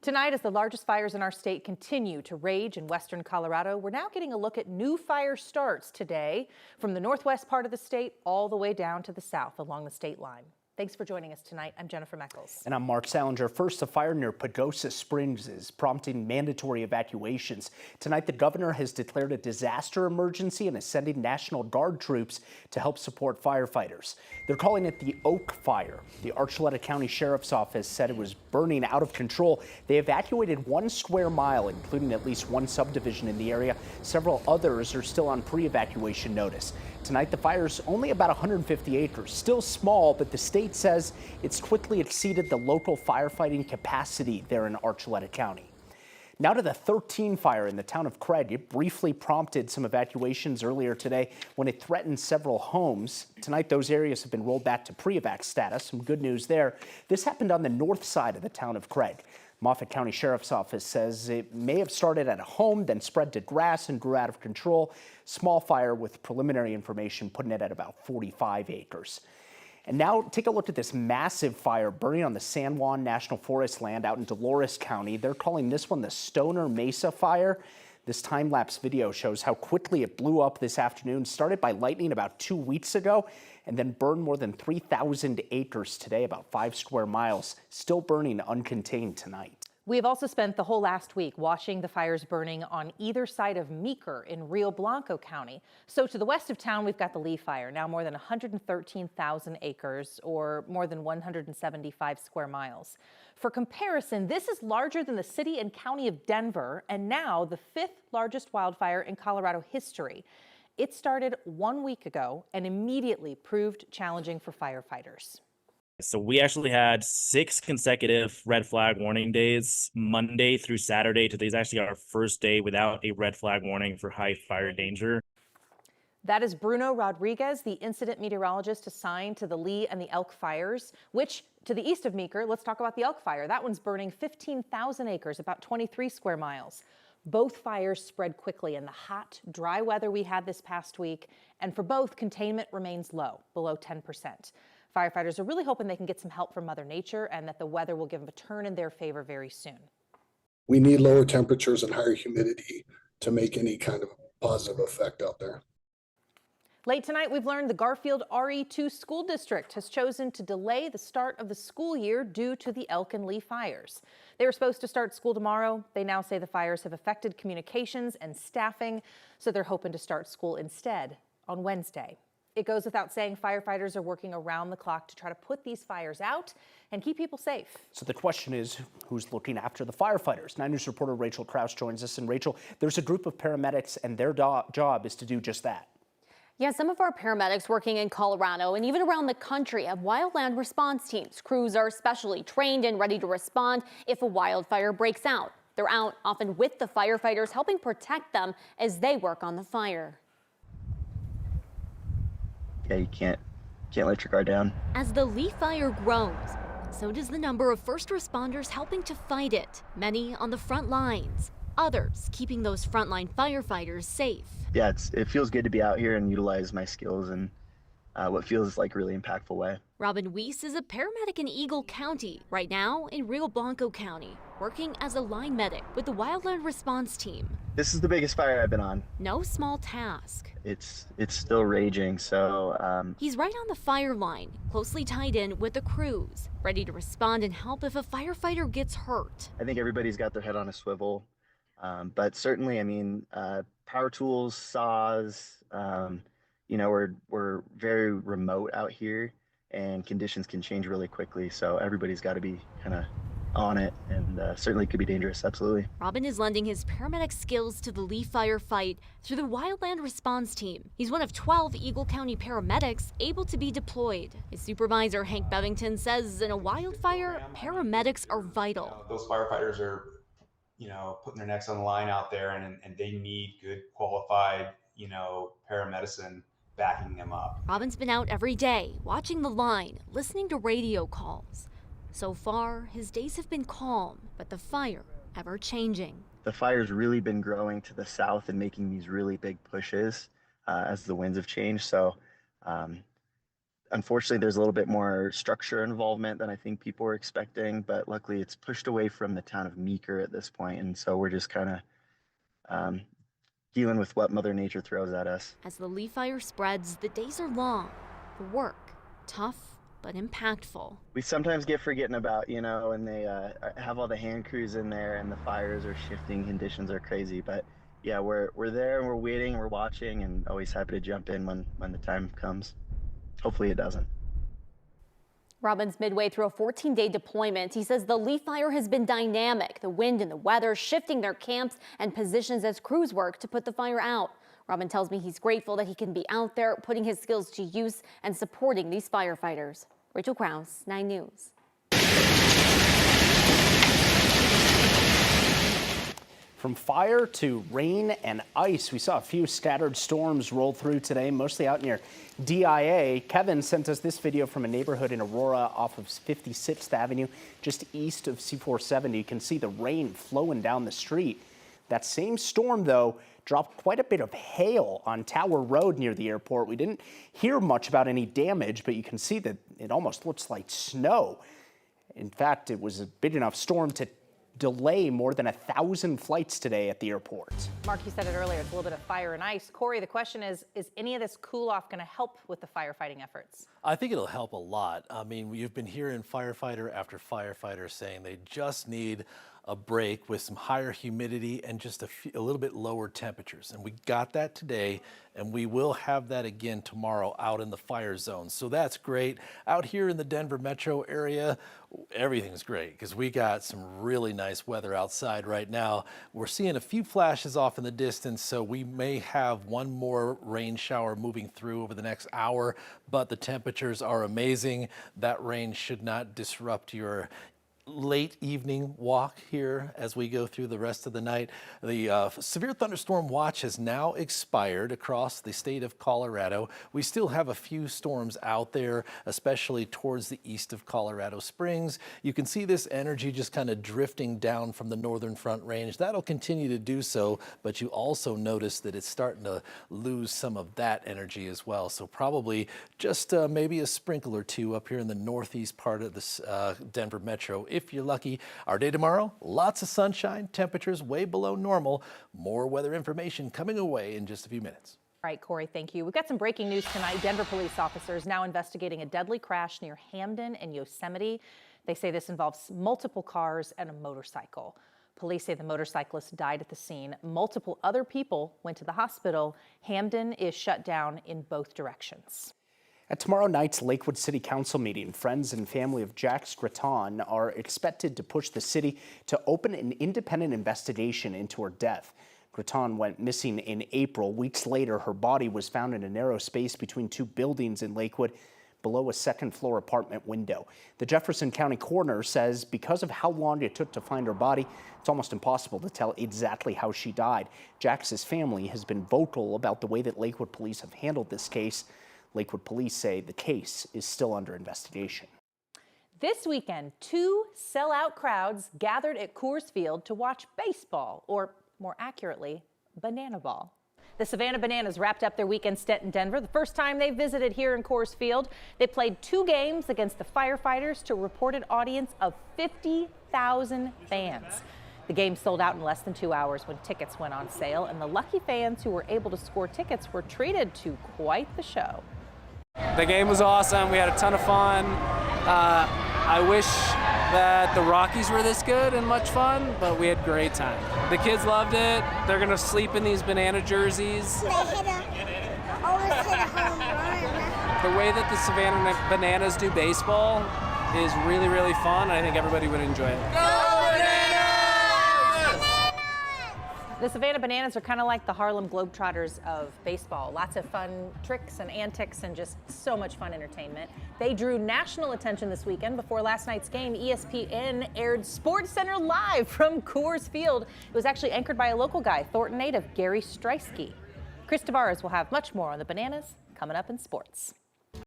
Tonight, as the largest fires in our state continue to rage in western Colorado, we're now getting a look at new fire starts today from the northwest part of the state all the way down to the south along the state line. Thanks for joining us tonight. I'm Jennifer Meckles. And I'm Mark Salinger. First, a fire near Pagosa Springs is prompting mandatory evacuations. Tonight, the governor has declared a disaster emergency and is sending National Guard troops to help support firefighters. They're calling it the Oak Fire. The Archuleta County Sheriff's Office said it was burning out of control. They evacuated 1 square mile, including at least 1 subdivision in the area. Several others are still on pre-evacuation notice. Tonight, the fire's only about 150 acres, still small, but the state says it's quickly exceeded the local firefighting capacity there in Archuleta County. Now to the 13 fire in the town of Craig. It briefly prompted some evacuations earlier today when it threatened several homes. Tonight, those areas have been rolled back to pre-evac status. Some good news there. This happened on the north side of the town of Craig. Moffat County Sheriff's Office says it may have started at a home, then spread to grass and grew out of control. Small fire with preliminary information putting it at about 45 acres. And now take a look at this massive fire burning on the San Juan National Forest land out in Dolores County. They're calling this one the Stoner Mesa Fire. This time-lapse video shows how quickly it blew up this afternoon. Started by lightning about 2 weeks ago and then burned more than 3,000 acres today, about 5 square miles, still burning uncontained tonight. We have also spent the whole last week watching the fires burning on either side of Meeker in Rio Blanco County. So to the west of town, we've got the Lee Fire, now more than 113,000 acres or more than 175 square miles. For comparison, this is larger than the city and county of Denver and now the 5th largest wildfire in Colorado history. It started 1 week ago and immediately proved challenging for firefighters. So we actually had 6 consecutive red flag warning days, Monday through Saturday. Today's actually our first day without a red flag warning for high fire danger. That is Bruno Rodriguez, the incident meteorologist assigned to the Lee and the Elk fires, which to the east of Meeker, let's talk about the Elk Fire. That one's burning 15,000 acres, about 23 square miles. Both fires spread quickly in the hot, dry weather we had this past week, and for both, containment remains low, below 10%. Firefighters are really hoping they can get some help from Mother Nature and that the weather will give them a turn in their favor very soon. We need lower temperatures and higher humidity to make any kind of positive effect out there. Late tonight, we've learned the Garfield RE2 school district has chosen to delay the start of the school year due to the Elk and Lee fires. They were supposed to start school tomorrow. They now say the fires have affected communications and staffing, so they're hoping to start school instead on Wednesday. It goes without saying firefighters are working around the clock to try to put these fires out and keep people safe. So the question is, who's looking after the firefighters? 9 News reporter Rachel Krause joins us. And Rachel, there's a group of paramedics and their job is to do just that. Yeah, some of our paramedics working in Colorado and even around the country have wildland response teams. Crews are specially trained and ready to respond if a wildfire breaks out. They're out often with the firefighters, helping protect them as they work on the fire. Yeah, you can't let your guard down. As the Lee Fire grows, so does the number of first responders helping to fight it. Many on the front lines, others keeping those frontline firefighters safe. Yeah, it feels good to be out here and utilize my skills in what feels like a really impactful way. Robin Weiss is a paramedic in Eagle County, right now in Rio Blanco County, working as a line medic with the wildland response team. This is the biggest fire I've been on. No small task. It's still raging, so he's right on the fire line, closely tied in with the crews, ready to respond and help if a firefighter gets hurt. I think everybody's got their head on a swivel, but certainly, I mean, power tools, saws, you know, we're very remote out here and conditions can change really quickly. So everybody's got to be kind of on it, and certainly could be dangerous. Absolutely. Robin is lending his paramedic skills to the Lee Fire fight through the Wildland Response Team. He's one of 12 Eagle County paramedics able to be deployed. His supervisor, Hank Bevington, says in a wildfire, paramedics are vital. Those firefighters are, putting their necks on the line out there, and they need good, qualified, paramedicine backing them up. Robin's been out every day, watching the line, listening to radio calls. So far, his days have been calm, but the fire ever changing. The fire's really been growing to the south and making these really big pushes as the winds have changed. So Unfortunately, there's a little bit more structure involvement than I think people were expecting, but luckily it's pushed away from the town of Meeker at this point, and so we're just kind of dealing with what Mother Nature throws at us. As the Lee fire spreads, the days are long. The work, tough but impactful. We sometimes get forgetting about, and they have all the hand crews in there and the fires are shifting, conditions are crazy, but yeah, we're there and we're waiting, we're watching, and always happy to jump in when the time comes. Hopefully it doesn't. Robin's midway through a 14-day deployment. He says the Lee fire has been dynamic, the wind and the weather shifting their camps and positions as crews work to put the fire out. Robin tells me he's grateful that he can be out there putting his skills to use and supporting these firefighters. Rachel Krause, 9 News. From fire to rain and ice, we saw a few scattered storms roll through today, mostly out near DIA. Kevin sent us this video from a neighborhood in Aurora off of 56th Avenue, just east of C470. You can see the rain flowing down the street. That same storm, though, dropped quite a bit of hail on Tower Road near the airport. We didn't hear much about any damage, but you can see that it almost looks like snow. In fact, it was a big enough storm to delay more than 1,000 flights today at the airport. Mark, you said it earlier, it's a little bit of fire and ice. Corey, the question is any of this cool off going to help with the firefighting efforts? I think it'll help a lot. I mean, you've been hearing firefighter after firefighter saying they just need a break with some higher humidity and just a little bit lower temperatures. And we got that today, and we will have that again tomorrow out in the fire zone. So that's great. Out here in the Denver metro area, everything's great because we got some really nice weather outside right now. We're seeing a few flashes off in the distance, so we may have one more rain shower moving through over the next hour, but the temperatures are amazing. That rain should not disrupt your late evening walk here as we go through the rest of the night. The severe thunderstorm watch has now expired across the state of Colorado. We still have a few storms out there, especially towards the east of Colorado Springs. You can see this energy just kind of drifting down from the northern front range. That'll continue to do so, but you also notice that it's starting to lose some of that energy as well. So probably just maybe a sprinkle or two up here in the northeast part of this Denver metro. If you're lucky. Our day tomorrow, lots of sunshine, temperatures way below normal. More weather information coming away in just a few minutes. All right, Corey, thank you. We've got some breaking news tonight. Denver police officers now investigating a deadly crash near Hamden and Yosemite. They say this involves multiple cars and a motorcycle. Police say the motorcyclist died at the scene. Multiple other people went to the hospital. Hamden is shut down in both directions. At tomorrow night's Lakewood City Council meeting, friends and family of Jaxen Grret are expected to push the city to open an independent investigation into her death. Grret went missing in April. Weeks later, her body was found in a narrow space between two buildings in Lakewood below a second-floor apartment window. The Jefferson County coroner says because of how long it took to find her body, it's almost impossible to tell exactly how she died. Jax's family has been vocal about the way that Lakewood police have handled this case. Lakewood police say the case is still under investigation. This weekend, 2 sellout crowds gathered at Coors Field to watch baseball, or more accurately, banana ball. The Savannah Bananas wrapped up their weekend stint in Denver, the first time they visited here in Coors Field. They played 2 games against the firefighters to a reported audience of 50,000 fans. The game sold out in less than 2 hours when tickets went on sale, and the lucky fans who were able to score tickets were treated to quite the show. The game was awesome. We had a ton of fun. I wish that the Rockies were this good and much fun, but we had a great time. The kids loved it. They're going to sleep in these banana jerseys. They always hit a home run. The way that the Savannah Bananas do baseball is really, really fun. I think everybody would enjoy it. The Savannah Bananas are kind of like the Harlem Globetrotters of baseball. Lots of fun tricks and antics and just so much fun entertainment. They drew national attention this weekend. Before last night's game, ESPN aired SportsCenter live from Coors Field. It was actually anchored by a local guy, Thornton native Gary Streisky. Chris Tavares will have much more on the Bananas coming up in sports.